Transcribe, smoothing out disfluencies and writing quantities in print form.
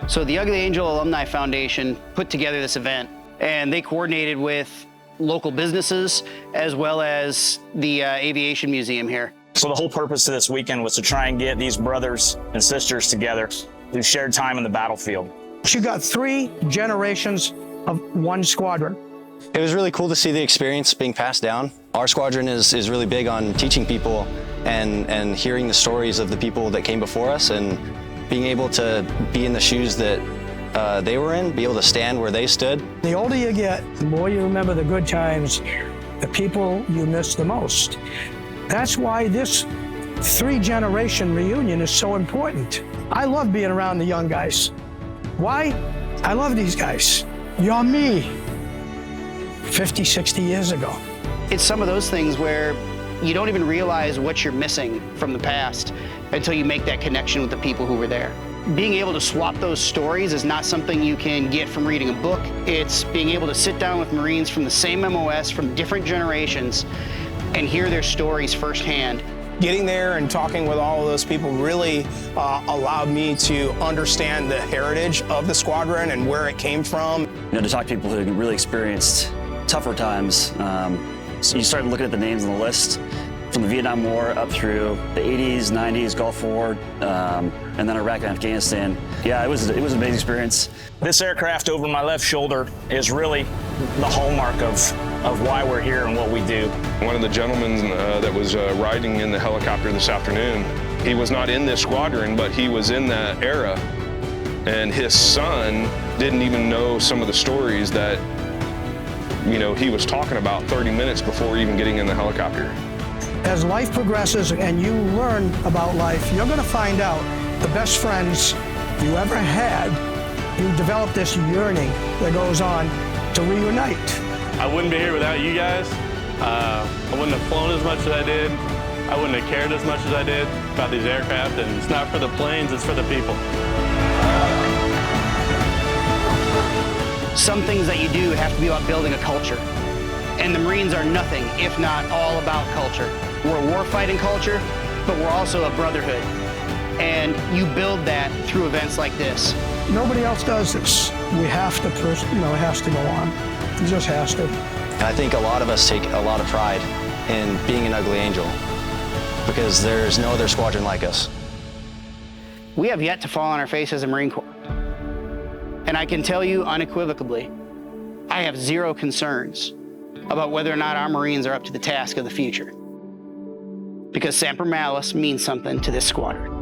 So the Ugly Angel Alumni Foundation put together this event, and they coordinated with local businesses as well as the Aviation Museum here. So the whole purpose of this weekend was to try and get these brothers and sisters together who shared time in the battlefield. You got 3 generations of one squadron. It was really cool to see the experience being passed down. Our squadron is really big on teaching people and hearing the stories of the people that came before us and being able to be in the shoes that they were in, be able to stand where they stood. The older you get, the more you remember the good times, the people you miss the most. That's why this 3-generation reunion is so important. I love being around the young guys. Why? I love these guys. You're me 50, 60 years ago. It's some of those things where you don't even realize what you're missing from the past until you make that connection with the people who were there. Being able to swap those stories is not something you can get from reading a book. It's being able to sit down with Marines from the same MOS, from different generations, and hear their stories firsthand. Getting there and talking with all of those people really allowed me to understand the heritage of the squadron and where it came from. You know, to talk to people who really experienced tougher times. So you start looking at the names on the list from the Vietnam War up through the 80s, 90s, Gulf War, and then Iraq and Afghanistan. Yeah, it was an amazing experience. This aircraft over my left shoulder is really the hallmark of why we're here and what we do. One of the gentlemen that was riding in the helicopter this afternoon, he was not in this squadron, but he was in that era. And his son didn't even know some of the stories that, you know, he was talking about 30 minutes before even getting in the helicopter. As life progresses and you learn about life, you're going to find out the best friends you ever had. You develop this yearning that goes on to reunite. I wouldn't be here without you guys. I wouldn't have flown as much as I did. I wouldn't have cared as much as I did about these aircraft. And it's not for the planes, it's for the people. Some things that you do have to be about building a culture. And the Marines are nothing if not all about culture. We're a war-fighting culture, but we're also a brotherhood. And you build that through events like this. Nobody else does this. We have to, it has to go on. It just has to. And I think a lot of us take a lot of pride in being an Ugly Angel because there's no other squadron like us. We have yet to fall on our face as a Marine Corps. And I can tell you unequivocally, I have zero concerns about whether or not our Marines are up to the task of the future. Because Semper Malus means something to this squadron.